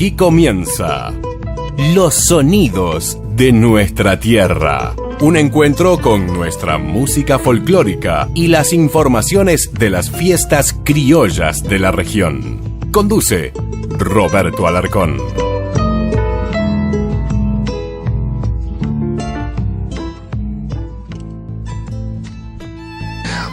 Aquí comienza Los Sonidos de Nuestra Tierra. Un encuentro con nuestra música folclórica y las informaciones de las fiestas criollas de la región. Conduce Roberto Alarcón.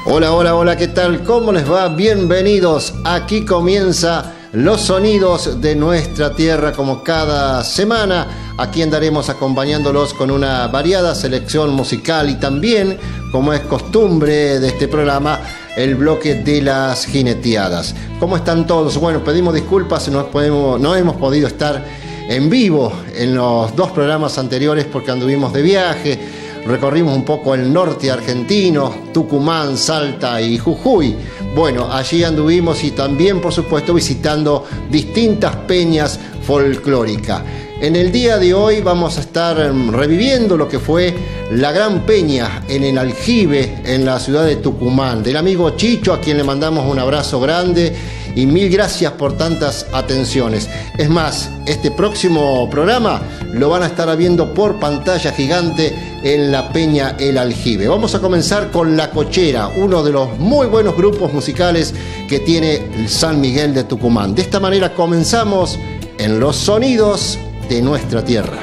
Hola, hola, hola, ¿qué tal? ¿Cómo les va? Bienvenidos. Aquí comienza Los Sonidos de Nuestra Tierra, como cada semana. Aquí andaremos acompañándolos con una variada selección musical y también, como es costumbre de este programa, el bloque de las jineteadas. ¿Cómo están todos? Bueno, pedimos disculpas, no hemos podido estar en vivo en los dos programas anteriores porque anduvimos de viaje. Recorrimos un poco el norte argentino, Tucumán, Salta y Jujuy. Bueno, allí anduvimos y también, por supuesto, visitando distintas peñas folclóricas. En el día de hoy vamos a estar reviviendo lo que fue la gran peña en el Aljibe, en la ciudad de Tucumán, del amigo Chicho, a quien le mandamos un abrazo grande y mil gracias por tantas atenciones. Es más, este próximo programa lo van a estar viendo por pantalla gigante en la peña El Aljibe. Vamos a comenzar con La Cochera, uno de los muy buenos grupos musicales que tiene el San Miguel de Tucumán. De esta manera comenzamos en Los Sonidos de Nuestra Tierra.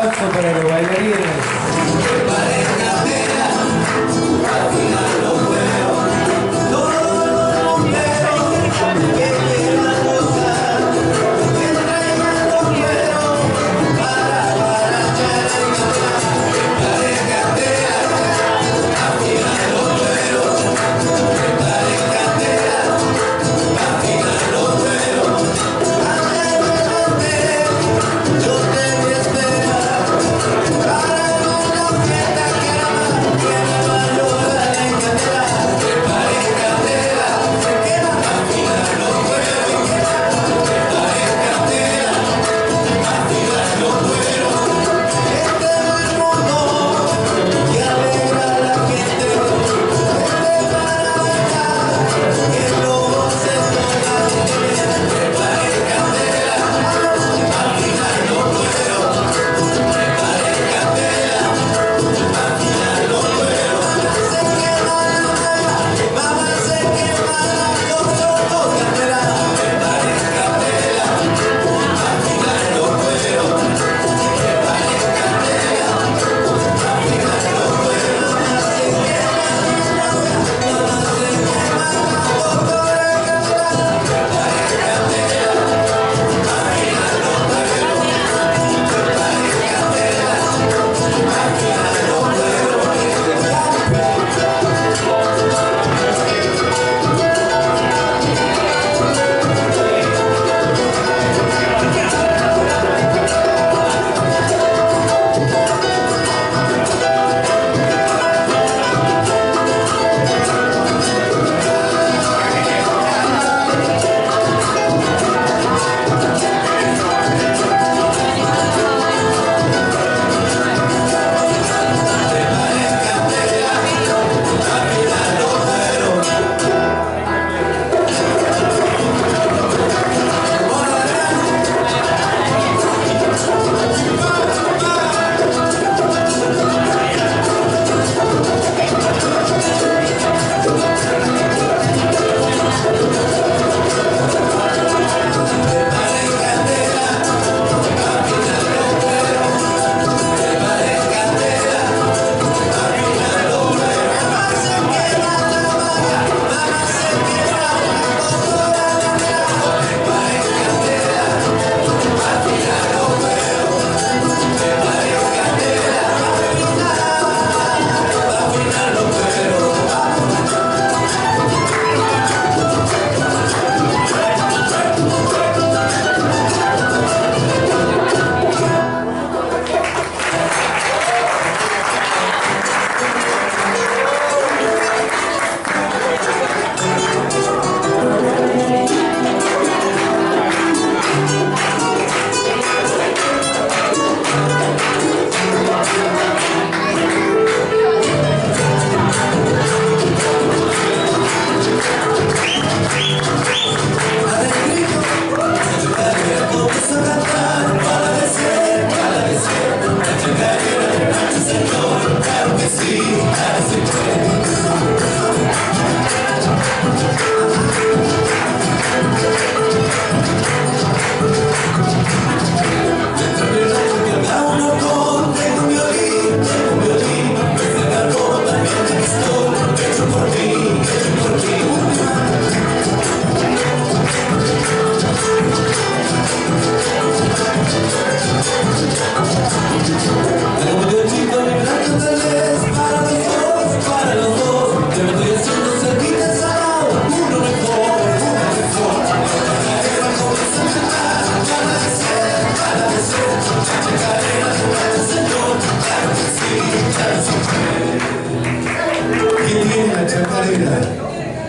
aplauso para los bailarines.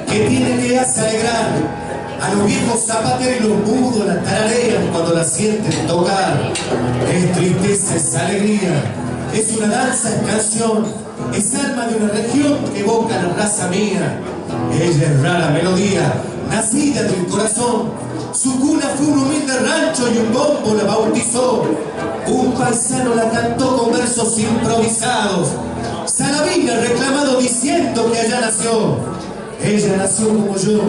Que tiene que hace alegrar a los viejos zapateros y los mudos la tararean cuando la sienten tocar. Es tristeza, es alegría, es una danza, es canción, es alma de una región que evoca la raza mía. Ella es rara melodía, nacida del corazón. Su cuna fue un humilde rancho y un bombo la bautizó. Un paisano la cantó con versos improvisados. Salavina reclamado diciendo que allá nació. Ella nació como yo,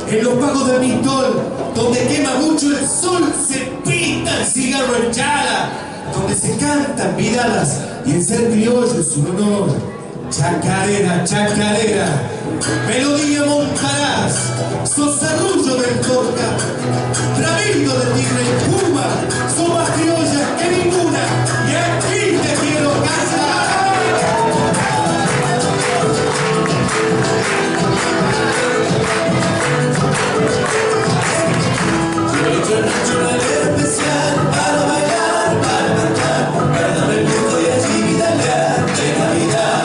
en los pagos de Mistol, donde quema mucho el sol, se pinta el cigarro en chala. donde se cantan vidalas y el ser criollo es un honor. Chacarera, chacarera, melodía Montaraz, sosarrullo del Corca, Ramiro de Tigre y Cuba, son más criollas que ninguna, y aquí te quiero casar. Yo he hecho una ley especial para bailar, para cantar, para darme el mundo y allí vidalear de Navidad.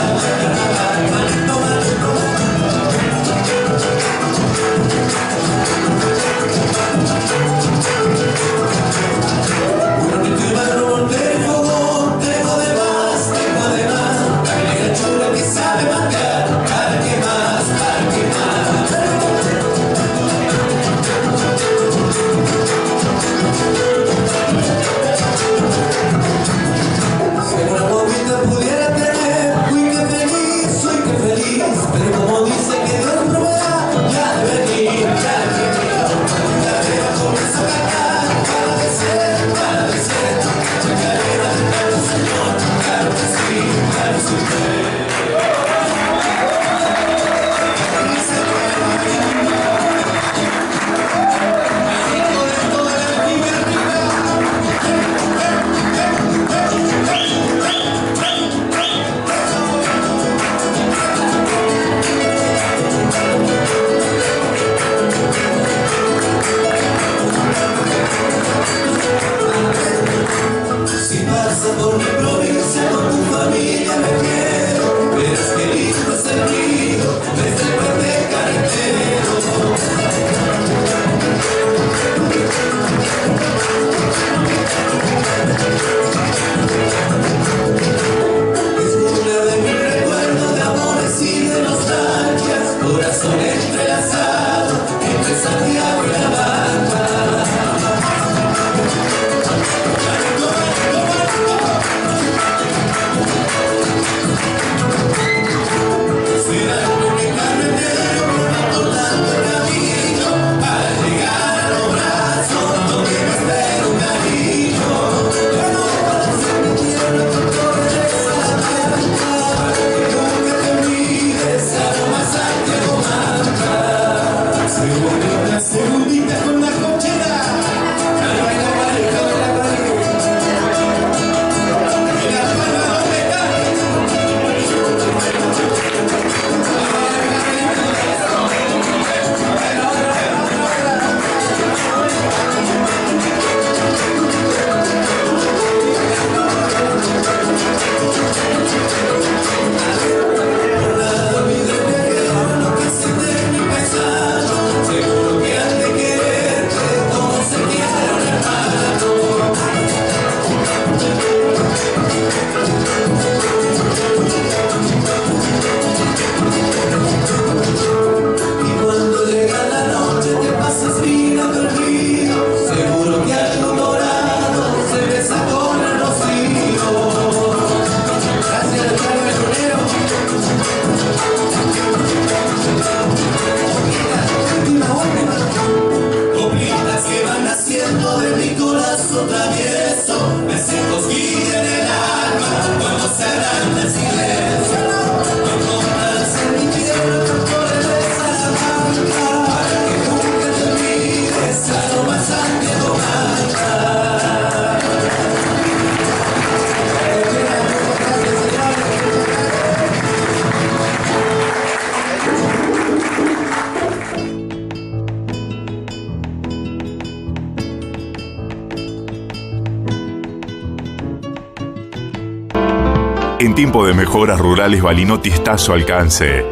En tiempo de mejoras rurales, Balinotti está a su alcance.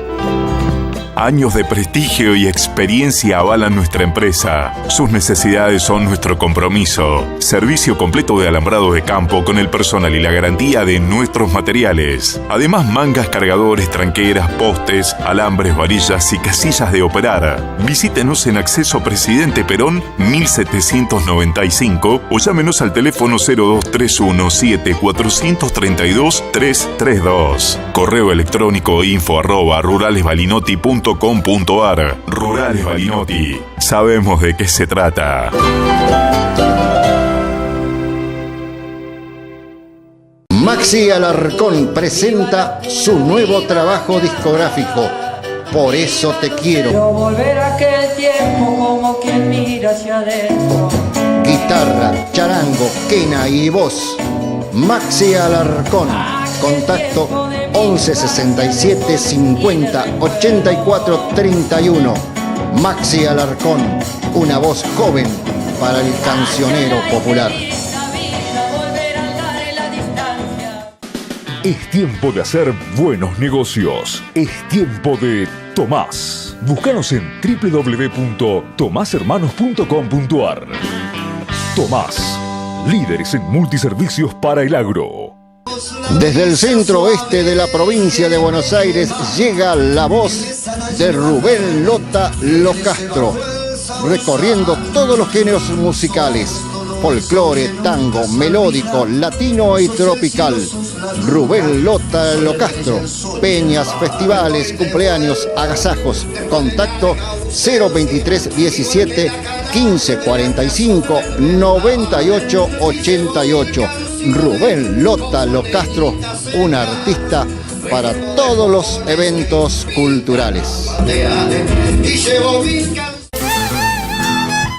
Años de prestigio y experiencia avalan nuestra empresa. Sus necesidades son nuestro compromiso. Servicio completo de alambrado de campo con el personal y la garantía de nuestros materiales. Además, mangas, cargadores, tranqueras, postes, alambres, varillas y casillas de operar. Visítenos en Acceso Presidente Perón 1795 o llámenos al teléfono 0231 7432-332. Correo electrónico info@ruralesbalinotti.com.ar. Rurales Balinotti. Sabemos de qué se trata. Maxi Alarcón presenta su nuevo trabajo discográfico, Por eso te quiero. Yo volver a aquel tiempo como quien mira hacia adentro. Guitarra, charango, quena y voz. Maxi Alarcón. Contacto 11 67 50 84 31. Maxi Alarcón, una voz joven para el cancionero popular. Es tiempo de hacer buenos negocios. Es tiempo de Tomás. Búscanos en www.tomashermanos.com.ar. Tomás, líderes en multiservicios para el agro. Desde el centro oeste de la provincia de Buenos Aires llega la voz de Rubén Lota Locastro, recorriendo todos los géneros musicales: folclore, tango, melódico, latino y tropical. Rubén Lota Locastro, peñas, festivales, cumpleaños, agasajos. Contacto 023 17 15 45 98 88. Rubén Lota Locastro, un artista para todos los eventos culturales.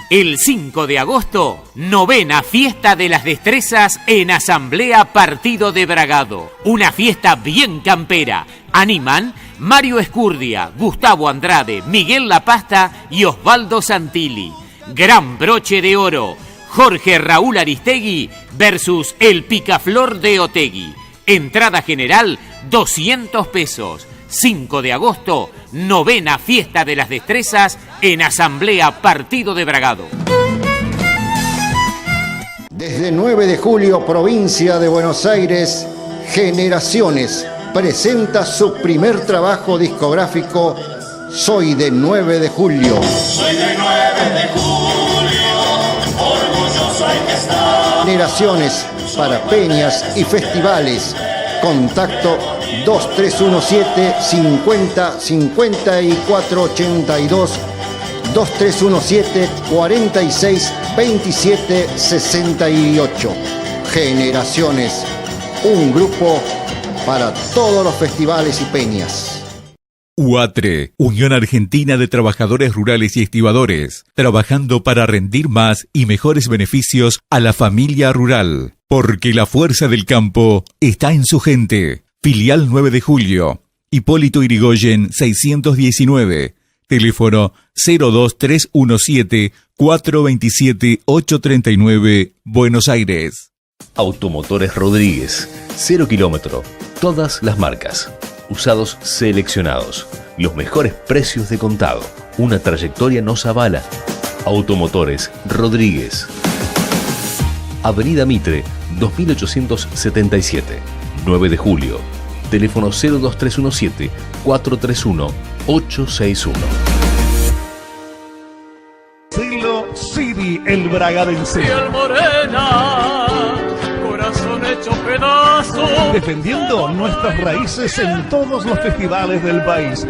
El 5 de agosto, 9ª Fiesta de las Destrezas en Asamblea Partido de Bragado. Una fiesta bien campera. Animan Mario Escurdia, Gustavo Andrade, Miguel La Pasta y Osvaldo Santilli. Gran broche de oro. Jorge Raúl Aristegui versus el Picaflor de Otegui. Entrada general, 200 pesos. 5 de agosto, 9ª Fiesta de las Destrezas en Asamblea Partido de Bragado. Desde 9 de julio, provincia de Buenos Aires, Generaciones presenta su primer trabajo discográfico, Soy de 9 de julio. Soy de 9 de julio, orgulloso hay que estar. Generaciones para peñas y festivales. Contacto 2317 50 54 82, 2317 46 27 68. Generaciones, un grupo para todos los festivales y peñas. UATRE, Unión Argentina de Trabajadores Rurales y Estibadores, trabajando para rendir más y mejores beneficios a la familia rural, porque la fuerza del campo está en su gente. Filial 9 de julio, Hipólito Yrigoyen 619, teléfono 02317 427 839, Buenos Aires. Automotores Rodríguez, 0 kilómetro, todas las marcas, usados seleccionados, los mejores precios de contado, una trayectoria nos avala. Automotores Rodríguez. Avenida Mitre, 2877, 9 de julio, teléfono 02317 431 861. Silo City, el bragadense. Piel morena, corazón hecho pedazo. Defendiendo nuestras raíces en todos los festivales del país.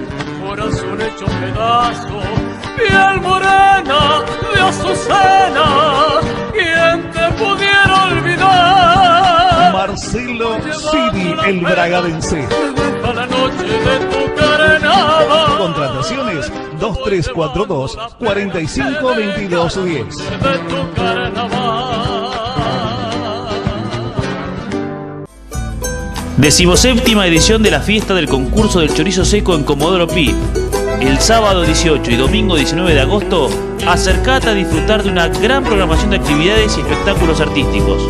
Corazón hecho pedazo. Piel morena de azucena. ¿Quién te pudiera olvidar? Marcelo City, el bragadense. A la noche de tu carnaval. Contrataciones 2342 45 22 10. De tu carnaval. 17ª edición de la fiesta del concurso del chorizo seco en Comodoro Pi. El sábado 18 y domingo 19 de agosto, acércate a disfrutar de una gran programación de actividades y espectáculos artísticos.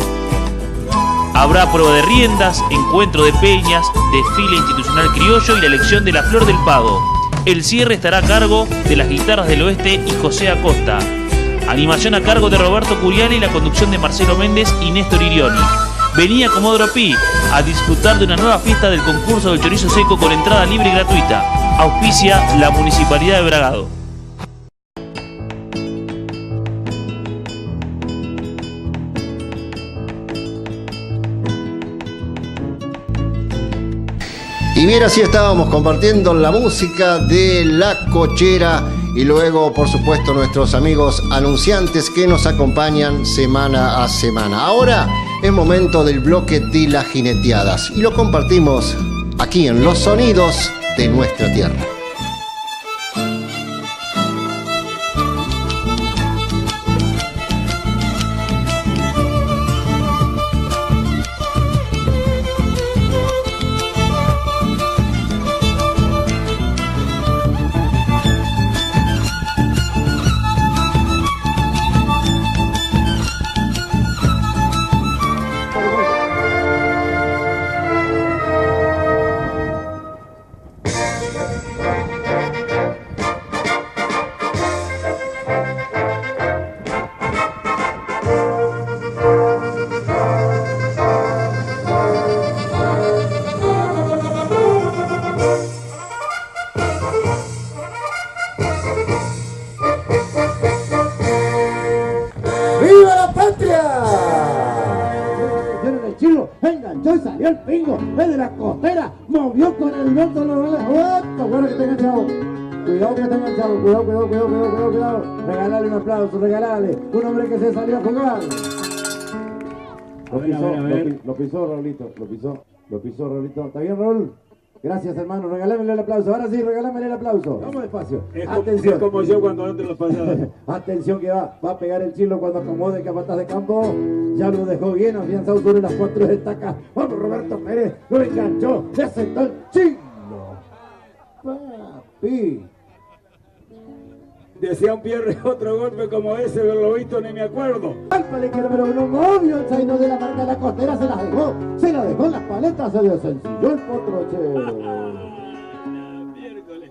Habrá prueba de riendas, encuentro de peñas, desfile institucional criollo y la elección de la Flor del Pago. El cierre estará a cargo de las Guitarras del Oeste y José Acosta. Animación a cargo de Roberto Curiani y la conducción de Marcelo Méndez y Néstor Irioni. Vení a Comodoro Pi a disfrutar de una nueva fiesta del concurso del chorizo seco con entrada libre y gratuita. Auspicia la Municipalidad de Bragado. Y bien, así estábamos compartiendo la música de La Cochera y luego, por supuesto, nuestros amigos anunciantes que nos acompañan semana a semana. Ahora es momento del bloque de las jineteadas y lo compartimos aquí en Los Sonidos de Nuestra Tierra. Regalale, un hombre que se salió a jugar. Lo pisó Raulito, lo pisó Raulito. ¿Está bien, Raúl? Gracias, hermano, regálamele el aplauso. Ahora sí, regálamele el aplauso. Vamos despacio. Atención. Es como yo cuando entro los pasados. Atención que va a pegar el chilo cuando acomode capataz de campo. Ya lo dejó bien afianzado sobre las 4 estacas. Vamos, Roberto Pérez, lo enganchó, le sentó el chilo. Papi. Decía un Pierre otro golpe como ese, verlo visto ni me acuerdo. Al palenque número 1, obvio, el zaino de la marca La Costera se la dejó en las paletas, se le sencilló el potroche. Miércoles,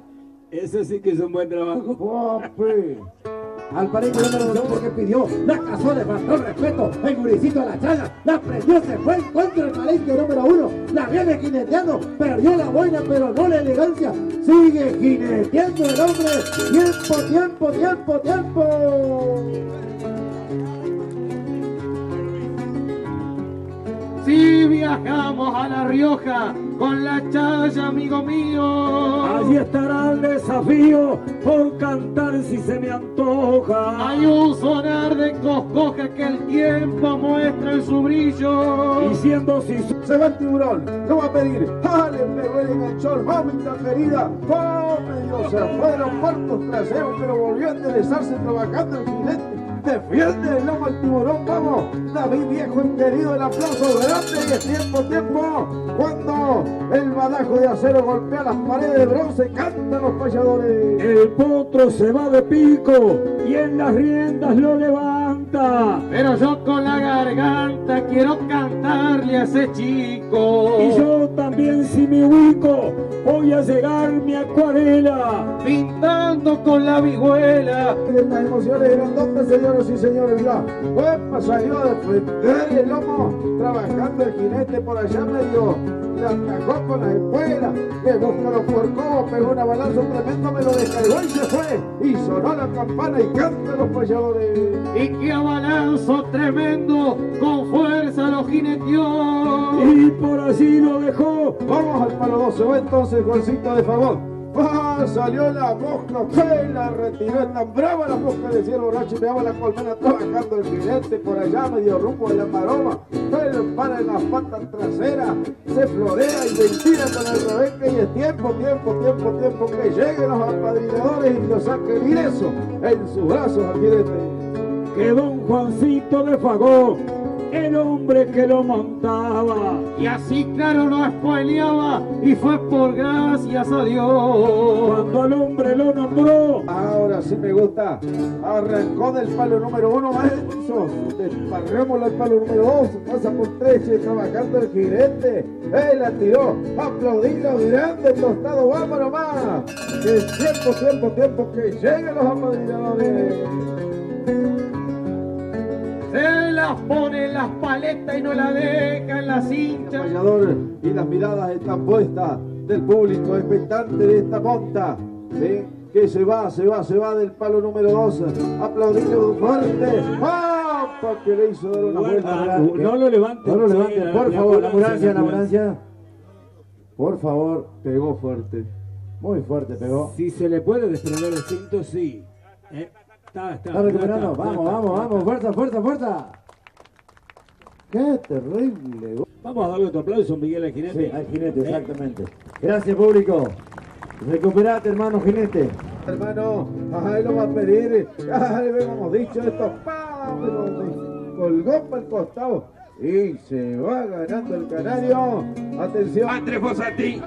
eso sí que es un buen trabajo. Papi. Al palenque número 2 porque pidió, la cazó, le faltó el respeto, el guricito a la chaga, la prendió, se fue en contra del palenque número 1, la viene jineteando, perdió la boina pero no la elegancia, sigue jineteando el hombre, tiempo. Si viajamos a La Rioja con la chaya, amigo mío, allí estará el desafío por cantar si se me antoja. Hay un sonar de coscoja que el tiempo muestra en su brillo. Y siendo si se va el tiburón, ¿qué va a pedir? ¡Dale, pegó el enganchón, mamita querida! ¡Come Dios! Se fueron puertos traseros, pero volvió a enderezarse trabajando el filete. Defiende el lomo al tiburón, vamos. David viejo y querido, el aplauso grande y es tiempo. Cuando el badajo de acero golpea las paredes de bronce, cantan los payadores. El potro se va de pico y en las riendas lo levanta. Pero yo con la garganta quiero cantarle a ese chico. Y yo también si me ubico, voy a llegar mi acuarela. Pintando con la vihuela. Las emociones grandotas, señores y señores, mirá. Pues salió a defender el lomo, trabajando el jinete por allá medio. La atajó con la espuela, le busca los puercos, pegó un balazo tremendo, me lo descargó y se fue. Y sonó la campana y cantan los payadores. Y que a balazo tremendo, con fuerza lo jineteó. Y por allí lo dejó. Vamos al palo 12, va entonces Juancito de favor. Salió la mosca, que la retiró, es tan brava la mosca de cielo borracho y me daba la colmena trabajando el jinete por allá medio rumbo de la maroma, pero para en las patas traseras, se florea y ventila con el rebeque y es tiempo que lleguen los apadrinadores y lo saquen ileso en sus brazos al jinete. Que don Juancito de Fagó, el hombre que lo montaba, y así claro lo spoileaba, y fue por gracias a Dios. Cuando al hombre lo nombró, ahora sí me gusta, arrancó del palo número 1, maestro, desparrémoslo al palo número 2, pasa por 3, trabajando el jinete, él la tiró, aplaudilo grande, tostado, vamos nomás, que tiempo, que lleguen los apadrinadores. Se las pone en las paletas y no la deja en la cincha. El payador y las miradas están puestas del público expectante de esta monta. ¿Sí? Que se va del palo número 2. Aplaudido fuerte. ¡Papa! Que le hizo dar una vuelta. No lo levanten, por favor. La ambulancia. Por favor, pegó fuerte. Muy fuerte pegó. Si se le puede desprender el cinto, sí. Está recuperando. Vamos. Fuerza. ¡Qué terrible! Vamos a darle otro aplauso a Miguel al jinete. Sí, al jinete, exactamente. Gracias, público. Recuperate, hermano jinete. Hermano, ahí lo va a pedir. Ya le habíamos dicho esto. Pero me colgó para el costado. Y se va ganando el canario. Atención. Andrés Fossati.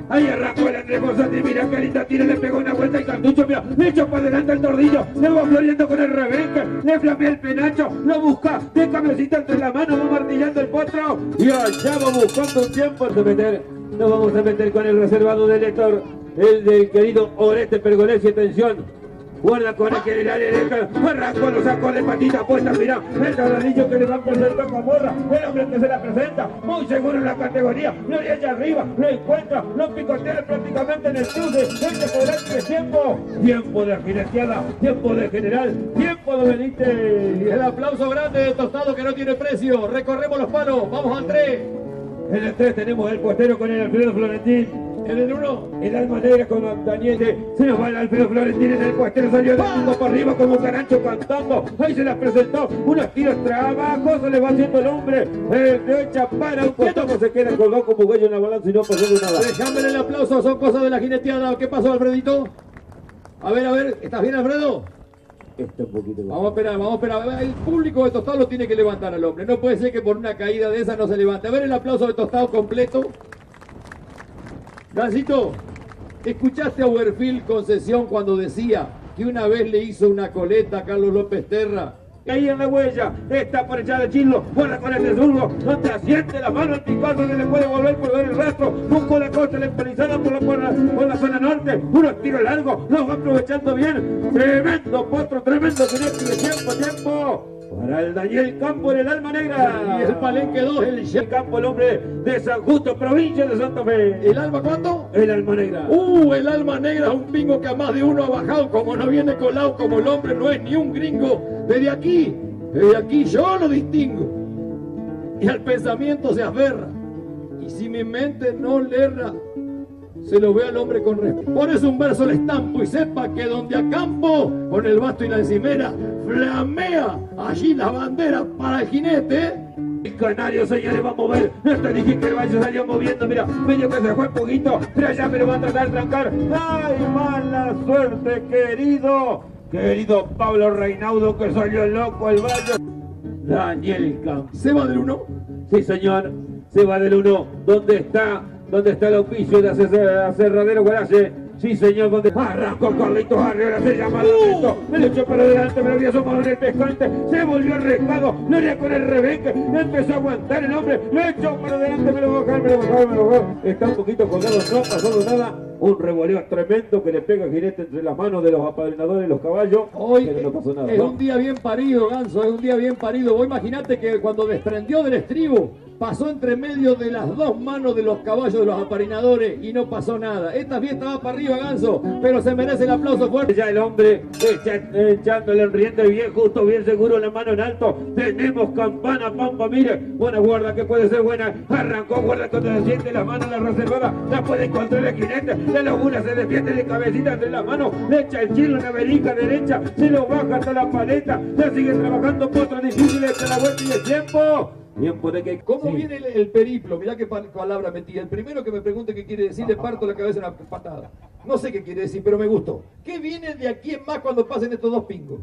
Ahí arrancó el Andrés Fossati. Mira qué linda tira. Le pegó una vuelta y cartucho. Mira, le echó para adelante el tordillo. Le va floreando con el rebenque. Le flamea el penacho. Lo busca de cabecita entre la mano. Va martillando el potro. Y allá va buscando un tiempo de meter. Nos vamos a meter con el reservado del Héctor. El del querido Oreste Pergolesi. Atención. Guarda con el que le arrancó, lo sacó de patita puesta, mirá, el doradillo que le va a presentar con Morra, el hombre que se la presenta, muy seguro en la categoría, lo de allá arriba, lo encuentra, lo picotea prácticamente en el cruce, este podrá que tiempo de jineteada, tiempo de general, tiempo de Benítez. El aplauso grande de Tostado que no tiene precio, recorremos los palos, vamos al 3. En el 3 tenemos el postero con el Alfredo Florentín. En el 1, el alma negra con Daniel. Se nos va el Alfredo Florentín en el postero. Salió del mundo para arriba como un carancho cantando. Ahí se las presentó. Unos tiros trabajo. Se le va haciendo el hombre. Derecha para un costado. Se queda colgado como huello en la balanza y no pasó nada. Dejámele el aplauso. Son cosas de la jineteada. ¿Qué pasó, Alfredito? A ver. ¿Estás bien, Alfredo? Un poquito. Vamos a esperar. El público de Tostado lo tiene que levantar al hombre. No puede ser que por una caída de esa no se levante. A ver el aplauso de Tostado completo. Gancito, ¿escuchaste a Werfield Concesión cuando decía que una vez le hizo una coleta a Carlos López Terra? Ahí en la huella, está por echar el chilo, guarda con el zurdo, no te asiente la mano al picazo que le puede volver por ver el rastro, busco la costa, la empalizada por la zona norte, unos tiros largos, los va aprovechando bien, tremendo potro, tremendo jinete de tiempo. Para el Daniel Campo en el alma negra. Y el Palenque 2. El Campo, el hombre de San Justo, provincia de Santa Fe. ¿El alma cuánto? El alma negra. El alma negra es un pingo que a más de uno ha bajado. Como no viene colado, como el hombre no es ni un gringo. Desde aquí yo lo distingo. Y al pensamiento se aferra. Y si mi mente no le erra, se lo ve al hombre con respeto. Por eso un verso le estampo y sepa que donde acampo, con el basto y la encimera, flamea allí la bandera para el jinete. El canario, señores, va a mover. No te dije que el valle salió moviendo. Mira, medio que se fue un poquito, pero allá me lo va a tratar de trancar. ¡Ay, mala suerte, querido Pablo Reinaudo, que salió loco el valle! Daniel Campo. ¿Se va del 1? Sí, señor, se va del 1. ¿Dónde está el oficio de Aserradero Guarache? Sí, señor, donde arrancó Carlitos Arriola, se llama el me lo echó para adelante, me lo había asomado en el pescante, se volvió arrestado, lo haría con el rebenque, empezó a aguantar el hombre, lo echó para adelante, me lo bajó, está un poquito colgado, no pasó nada, un revoleo tremendo que le pega el jinete entre las manos de los apadrinadores de los caballos. Hoy pero no pasó nada, es un día bien parido, Ganso, es un día bien parido. Vos imaginate que cuando desprendió del estribo, pasó entre medio de las dos manos de los caballos de los apadrinadores y no pasó nada. Esta fiesta va para arriba, Ganso, pero se merece el aplauso fuerte. Ya el hombre echándole el riente bien justo, bien seguro, la mano en alto. Tenemos campana, pampa, mire, buena guarda que puede ser buena. Arrancó, guarda contra la siente, la mano la reservada, la puede encontrar el jinete. La laguna se defiende de cabecita entre las manos, le echa el chilo en la verica derecha, se lo baja hasta la paleta, la sigue trabajando potro difícil entre la vuelta y el tiempo. Tiempo de que... ¿Cómo viene el periplo? Mirá qué palabra metí. El primero que me pregunte qué quiere decir, le parto la cabeza una patada. No sé qué quiere decir, pero me gustó. ¿Qué viene de aquí en más cuando pasen estos dos pingos?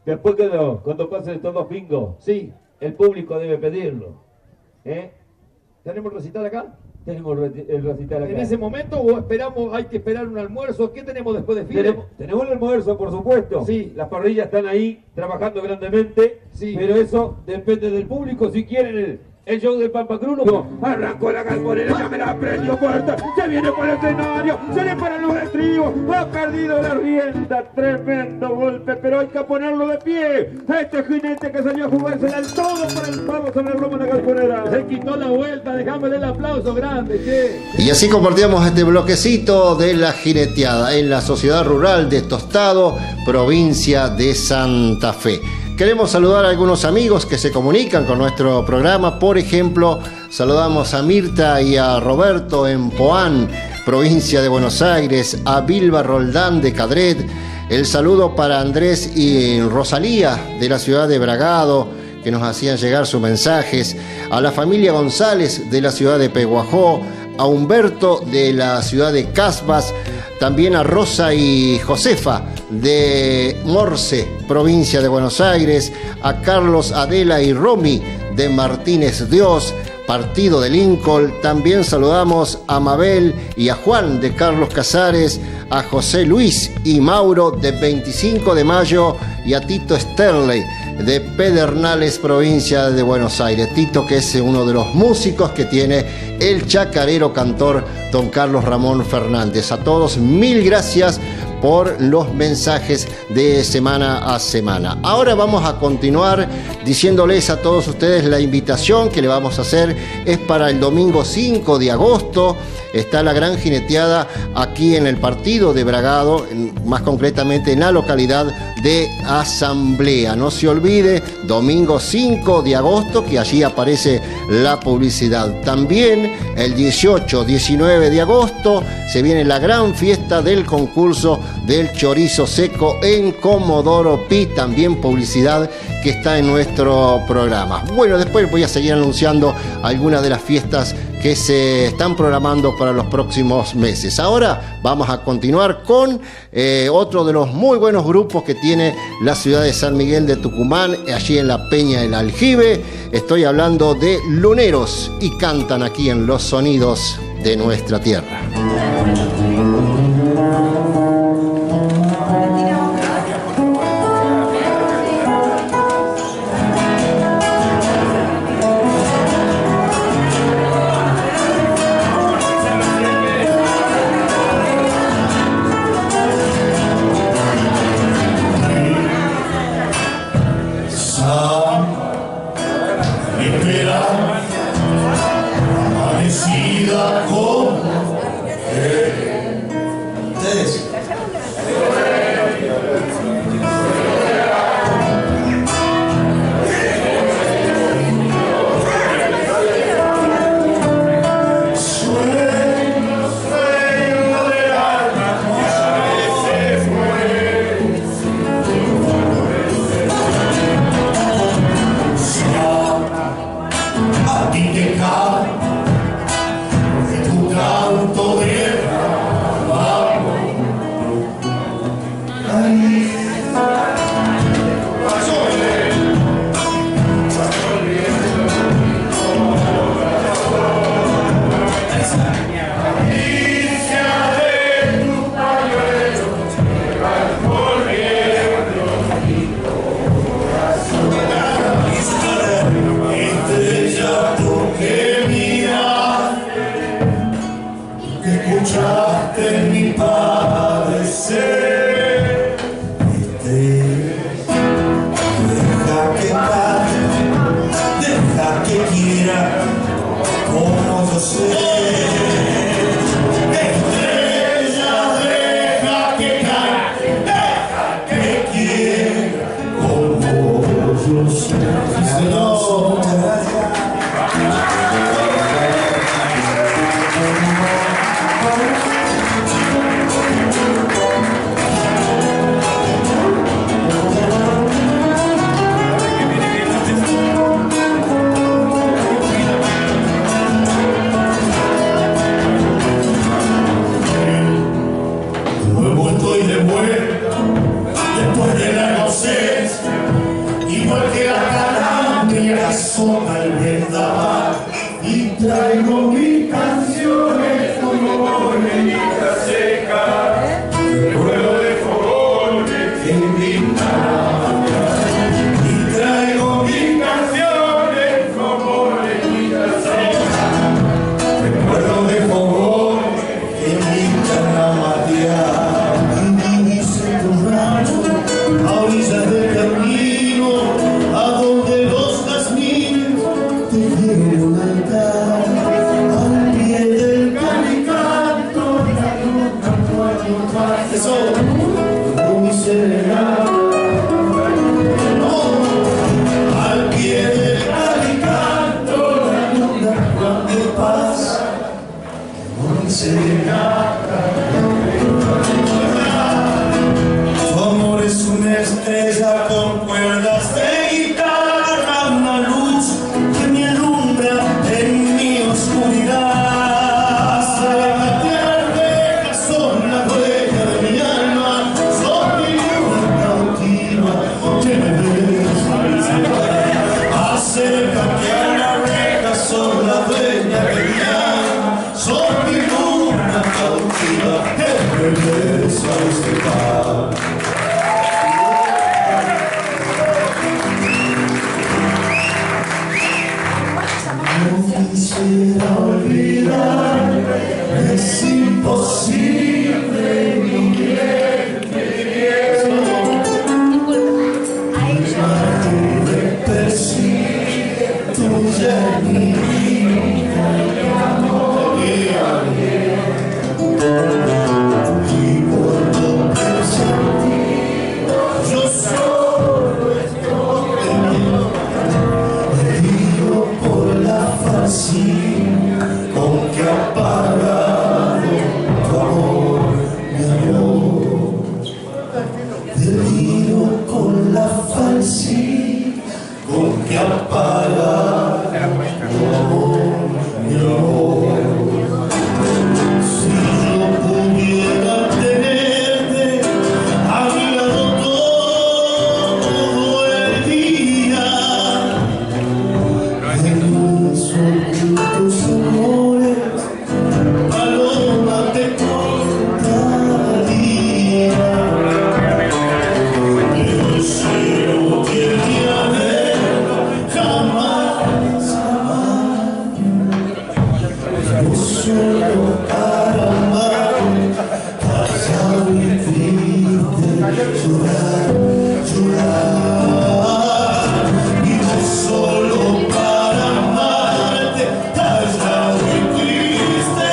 Después cuando pasen estos dos pingos, sí, el público debe pedirlo. ¿Tenemos el recital acá? Tenemos el recital acá. ¿En ese momento o esperamos, hay que esperar un almuerzo? ¿Qué tenemos después de fila? Tenemos el almuerzo, por supuesto. Sí. Las parrillas están ahí, trabajando grandemente. Sí. Pero eso depende del público. Si quieren el show del Pampa Cruz, no. Arrancó la galponera, ya me la prendió fuerte. Se viene por el escenario, se le paran los estribos. Ha perdido la rienda. Tremendo golpe, pero hay que ponerlo de pie. Este jinete que salió a jugársela al todo por el pavo sobre el lomo de la galponera. Se quitó la vuelta, dejámosle el aplauso grande, che. Y así compartíamos este bloquecito de la jineteada en la Sociedad Rural de Tostado, provincia de Santa Fe. Queremos saludar a algunos amigos que se comunican con nuestro programa. Por ejemplo, saludamos a Mirta y a Roberto en Poán, provincia de Buenos Aires, a Bilba Roldán de Cadret. El saludo para Andrés y Rosalía de la ciudad de Bragado, que nos hacían llegar sus mensajes, a la familia González de la ciudad de Peguajó, a Humberto de la ciudad de Casbas, también a Rosa y Josefa de Morce, provincia de Buenos Aires, a Carlos, Adela y Romy de Martínez Dios, partido de Lincoln. También saludamos a Mabel y a Juan de Carlos Casares, a José Luis y Mauro de 25 de Mayo y a Tito Sterley de Pedernales, provincia de Buenos Aires. Tito, que es uno de los músicos que tiene el chacarero cantor don Carlos Ramón Fernández. A todos, mil gracias por los mensajes de semana a semana. Ahora vamos a continuar diciéndoles a todos ustedes la invitación que le vamos a hacer es para el domingo 5 de agosto. Está la gran jineteada aquí en el partido de Bragado, más concretamente en la localidad de Asamblea. No se olvide, domingo 5 de agosto, que allí aparece la publicidad. También el 18, 19 de agosto se viene la gran fiesta del concurso del chorizo seco en Comodoro Pi, también publicidad que está en nuestro programa. Bueno, después voy a seguir anunciando algunas de las fiestas que se están programando para los próximos meses. Ahora vamos a continuar con otro de los muy buenos grupos que tiene la ciudad de San Miguel de Tucumán, allí en la Peña del Aljibe. Estoy hablando de Luneros y cantan aquí en Los Sonidos de Nuestra Tierra. Tu amor es una estrella con cuerdas de guitarra. mi luna cautiva, que regresa a este mar. No quisiera olvidar, es imposible vivir me persigue tuya mi vida y amor y cuando pienso en ti yo solo estoy herido por la fascina con que ha pagado tu amor, mi amor. Herido con la falsidad con que ha pagado tu amor, mi amor. Si yo pudiera tenerte a mi lado todo el día, en tus amores, paloma te contaría. El cielo tiene anhelo, jamás, jamás. No solo para amar, pasado y triste, llorar, llorar. Y no solo para amarte, pasado y triste,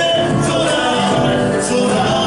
llorar, llorar.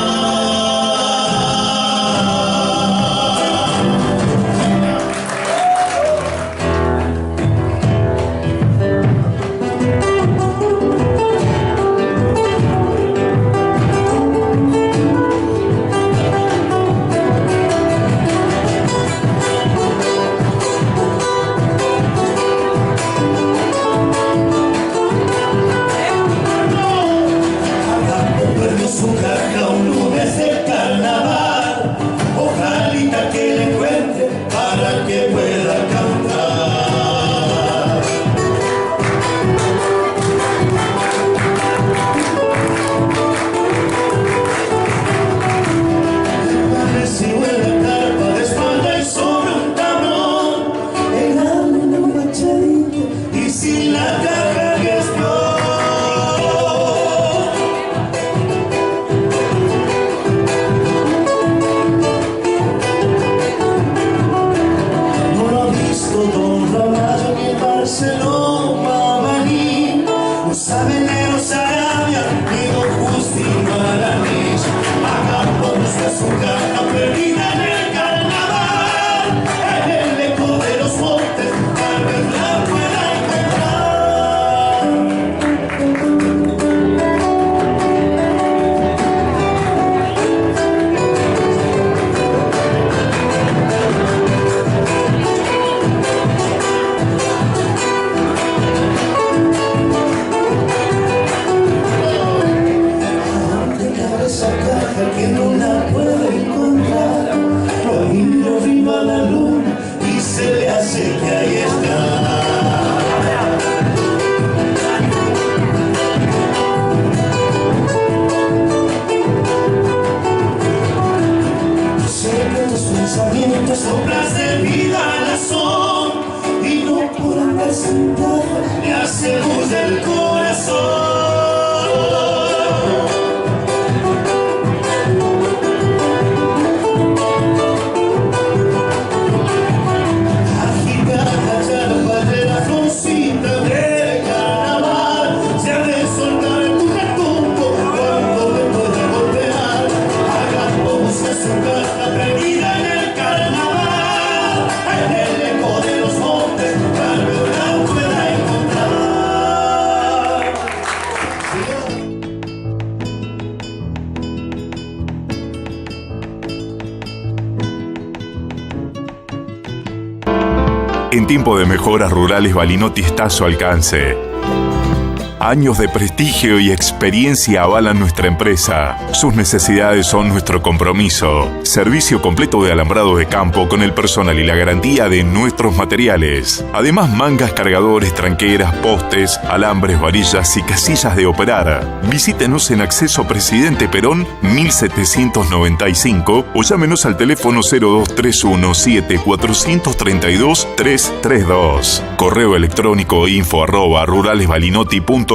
Perdió su caja un lunes de carnaval, ojalita que le encuentre para que pueda cantar. Recibo en la carpa de espalda y sobre un tablón, el alma machadito y sin la caja que es no lo ha visto Don Ramallo ni el Barcelona Maní, no sabe Nero Sarabia ni Don Justin Aranich. Hagamos de su caja perdida en el carnaval, en el eco de los montes, tal vez la pueda encontrar. ¿Dónde cabe esa caja que no la puedo encontrar? Lo miro arriba a la luna y se le hace que ahí está. Sé que tus pensamientos soplas de vida la son y no por andar sentado me hace luz del corazón. Agitar la charpa de la florcita del carnaval, se ha de soltar en tu retumbo cuando me pueda golpear. Hagamos de su caja perdida en el carnaval, en el eco de los montes, tal vez la pueda encontrar. En tiempo de mejoras rurales, Balinotti está a su alcance. Años de prestigio y experiencia avalan nuestra empresa. Sus necesidades son nuestro compromiso. Servicio completo de alambrado de campo con el personal y la garantía de nuestros materiales. Además, mangas, cargadores, tranqueras, postes, alambres, varillas y casillas de operar. Visítenos en Acceso Presidente Perón 1795 o llámenos al teléfono 0231 7432 332. Correo electrónico info@ruralesbalinotti.com.ar.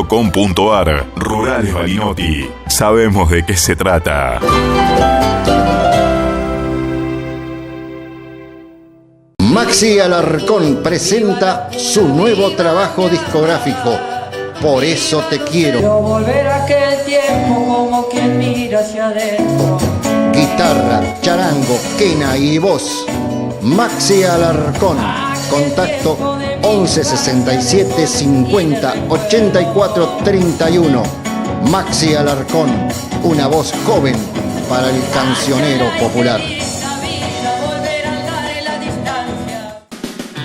Rurales Balinotti. Sabemos de qué se trata. Maxi Alarcón presenta su nuevo trabajo discográfico, Por eso te quiero. Yo volver a aquel tiempo como quien mira hacia adentro. Guitarra, charango, quena y voz. Maxi Alarcón. Contacto 11 67 50 84 31. Maxi Alarcón, una voz joven para el cancionero popular.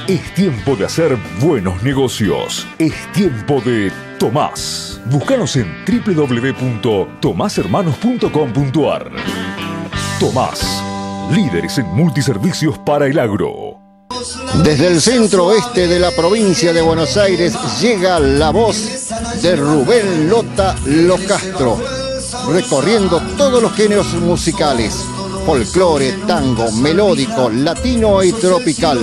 Es tiempo de hacer buenos negocios. Es tiempo de Tomás. Búscanos en www.tomashermanos.com.ar. Tomás, líderes en multiservicios para el agro. Desde el centro oeste de la provincia de Buenos Aires llega la voz de Rubén Lota Locastro, recorriendo todos los géneros musicales: folclore, tango, melódico, latino y tropical.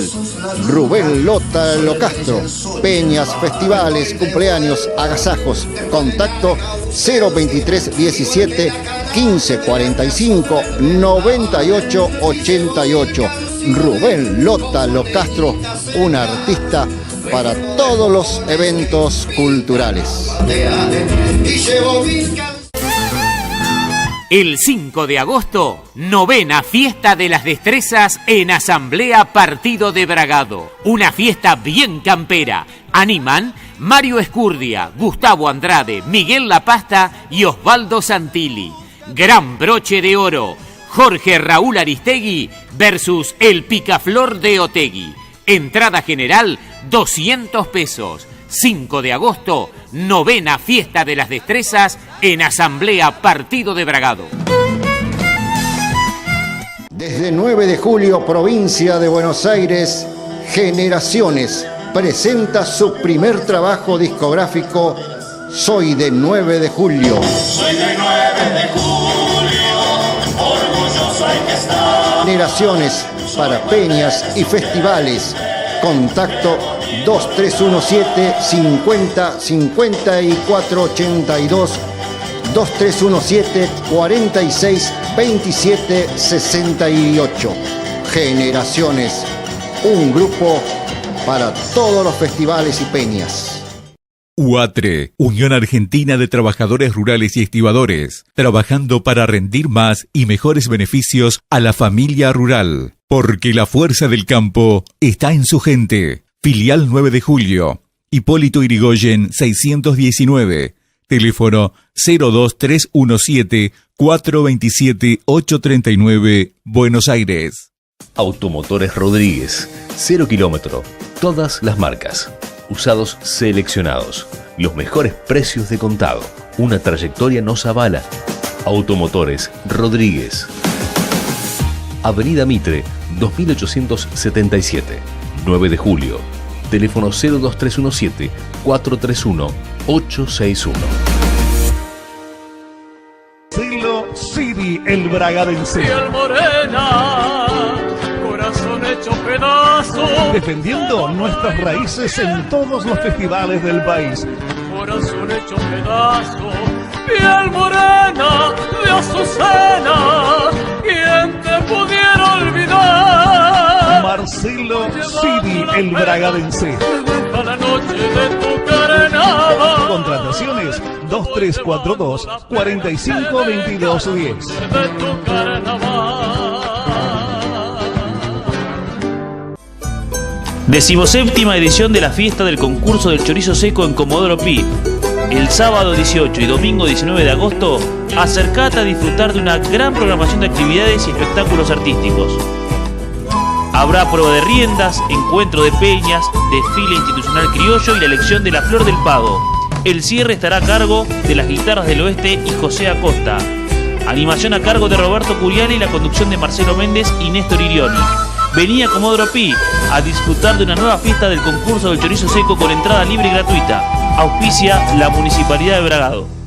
Rubén Lota Locastro, peñas, festivales, cumpleaños, agasajos. Contacto 023 17 15 45 98 88. Rubén Lota Locastro, un artista para todos los eventos culturales. El 5 de agosto, 9ª Fiesta de las Destrezas en Asamblea Partido de Bragado. Una fiesta bien campera. Animan Mario Escurdia, Gustavo Andrade, Miguel La Pasta y Osvaldo Santilli. Gran broche de oro. Jorge Raúl Aristegui versus el Picaflor de Otegui. Entrada general, 200 pesos. 5 de agosto, 9ª Fiesta de las Destrezas en Asamblea Partido de Bragado. Desde 9 de julio, provincia de Buenos Aires, Generaciones presenta su primer trabajo discográfico, Soy de 9 de julio. Soy de 9 de julio, orgulloso hay que estar. Generaciones para peñas y festivales. Contacto 2317 50 54 82, 2317 46 27 68. Generaciones, un grupo para todos los festivales y peñas. UATRE, Unión Argentina de Trabajadores Rurales y Estibadores, trabajando para rendir más y mejores beneficios a la familia rural, porque la fuerza del campo está en su gente. Filial 9 de julio, Hipólito Yrigoyen 619, teléfono 02317 427 839, Buenos Aires. Automotores Rodríguez, 0 kilómetro, todas las marcas. Usados seleccionados, los mejores precios de contado. Una trayectoria nos avala. Automotores Rodríguez. Avenida Mitre, 2877, 9 de julio. Teléfono 02317 431 861. Silo City, el bragadense. Piel morena, corazón hecho pedazo. Defendiendo nuestras raíces en todos los festivales del país. Corazón hecho pedazo. Piel morena de azucena. ¿Quién te pudiera olvidar? Marcelo City, el bragadense. A la noche de tu carnaval. Contrataciones 2342 45 22 10. De tu carnaval. 17ª edición de la fiesta del concurso del chorizo seco en Comodoro Pi. El sábado 18 y domingo 19 de agosto, acercate a disfrutar de una gran programación de actividades y espectáculos artísticos. Habrá prueba de riendas, encuentro de peñas, desfile institucional criollo y la elección de la Flor del Pago. El cierre estará a cargo de las guitarras del oeste y José Acosta. Animación a cargo de Roberto Curiali y la conducción de Marcelo Méndez y Néstor Irioni. Venía Comodoro Pi a disfrutar de una nueva fiesta del concurso del chorizo seco con entrada libre y gratuita. Auspicia la Municipalidad de Bragado.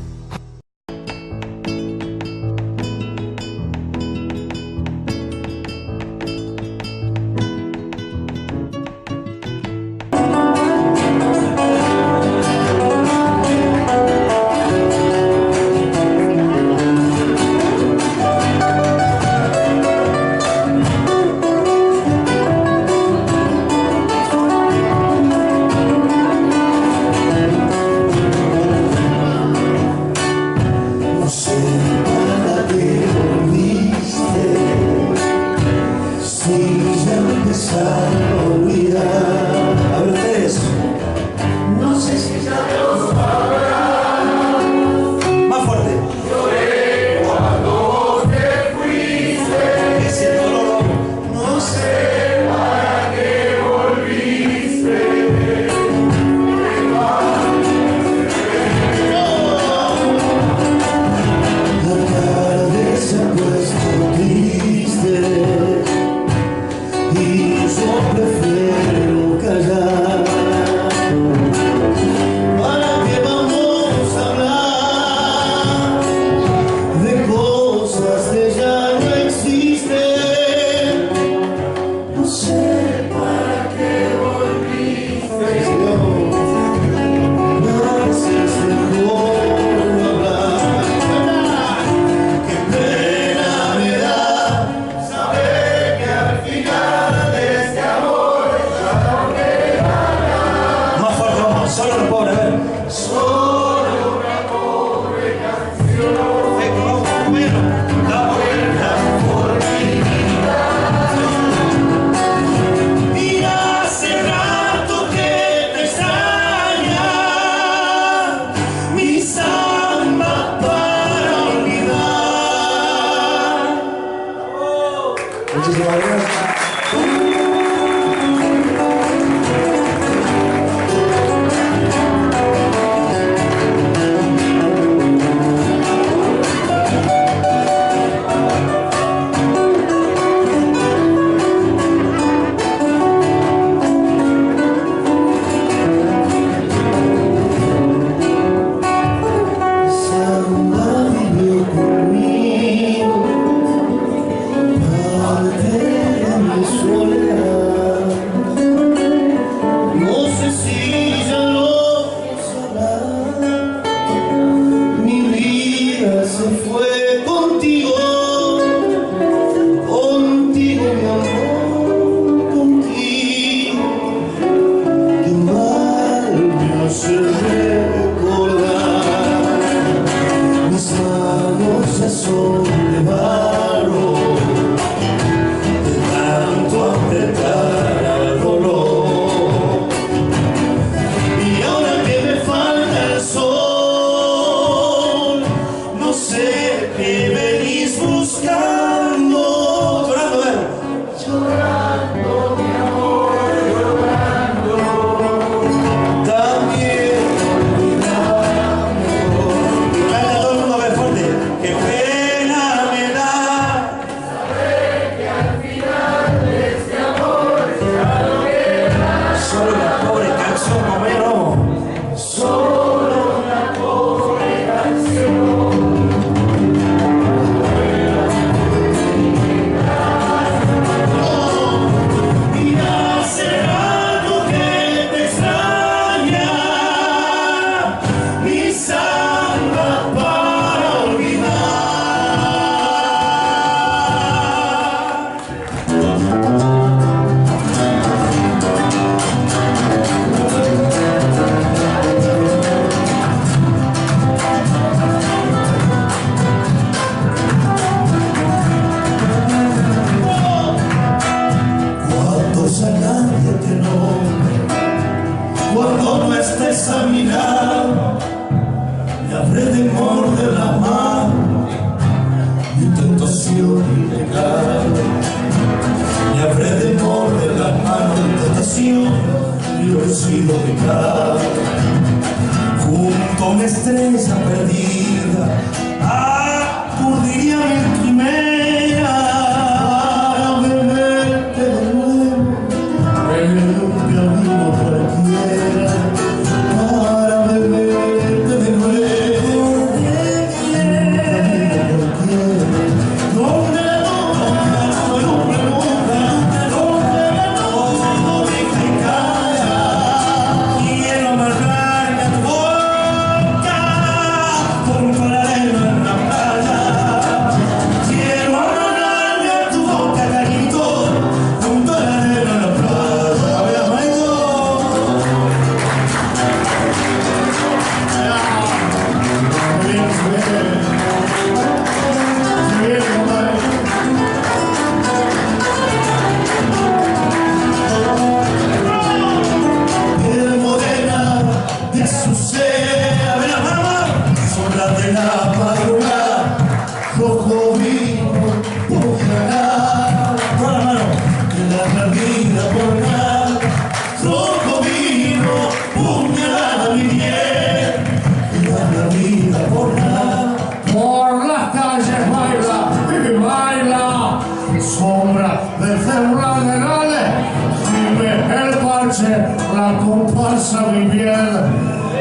el parche, la comparsa vivienda,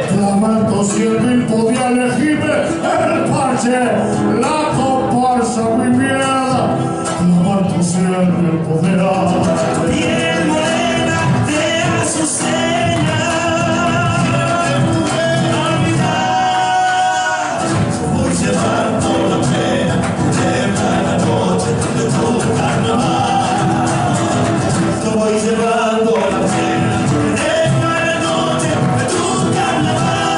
clamando si el vil podía elegirme, el parche, la comparsa vivienda, clamando si el vil podía. Piel morena de azucena, voy llevando la pena de cada noche de tu carnaval. Voy llevando la pena de cada noche de tu carnaval.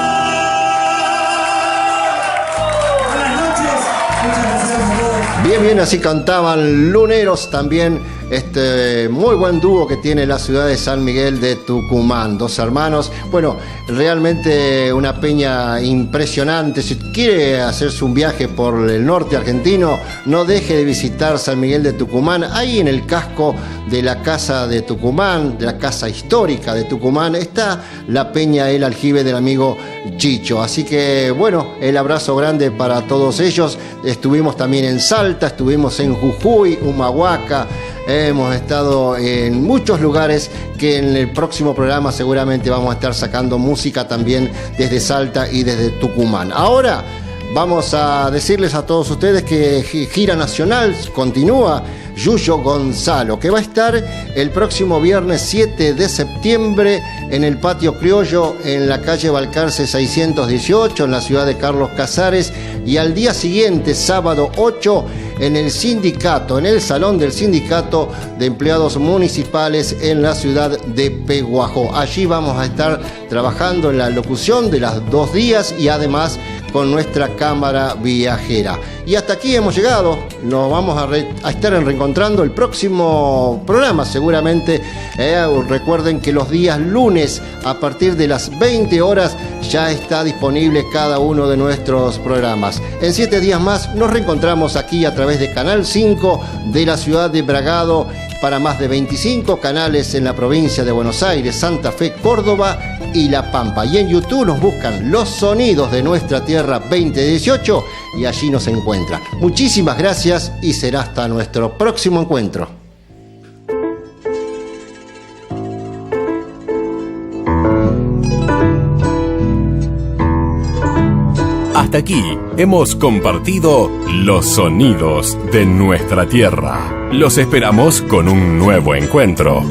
Buenas noches, muchas gracias a todos. Bien, bien, así cantaban Luneros, también este muy buen dúo que tiene la ciudad de San Miguel de Tucumán, dos hermanos. Bueno, realmente una peña impresionante. Si quiere hacerse un viaje por el norte argentino, no deje de visitar San Miguel de Tucumán. Ahí en el casco de la Casa de Tucumán, de la Casa Histórica de Tucumán, está la peña El Aljibe del amigo Chicho. Así que bueno, el abrazo grande para todos ellos. Estuvimos también en Salta, estuvimos en Jujuy, Humahuaca. Hemos estado en muchos lugares que en el próximo programa seguramente vamos a estar sacando música también desde Salta y desde Tucumán. Ahora vamos a decirles a todos ustedes que gira nacional continúa Yuyo Gonzalo, que va a estar el próximo viernes 7 de septiembre en el Patio Criollo, en la calle Balcarce 618, en la ciudad de Carlos Casares, y al día siguiente, sábado 8, en el sindicato, en el Salón del Sindicato de Empleados Municipales en la ciudad de Peguajó. Allí vamos a estar trabajando en la locución de los 2 días y además con nuestra cámara viajera. Y hasta aquí hemos llegado. Nos vamos a estar reencontrando el próximo programa seguramente. Recuerden que los días lunes a partir de las 20 horas ya está disponible cada uno de nuestros programas. En 7 días más nos reencontramos aquí a través de Canal 5 de la ciudad de Bragado, para más de 25 canales en la provincia de Buenos Aires, Santa Fe, Córdoba y La Pampa. Y en YouTube nos buscan Los Sonidos de Nuestra Tierra 2018 y allí nos encuentran. Muchísimas gracias y será hasta nuestro próximo encuentro. Hasta aquí hemos compartido Los Sonidos de Nuestra Tierra. Los esperamos con un nuevo encuentro.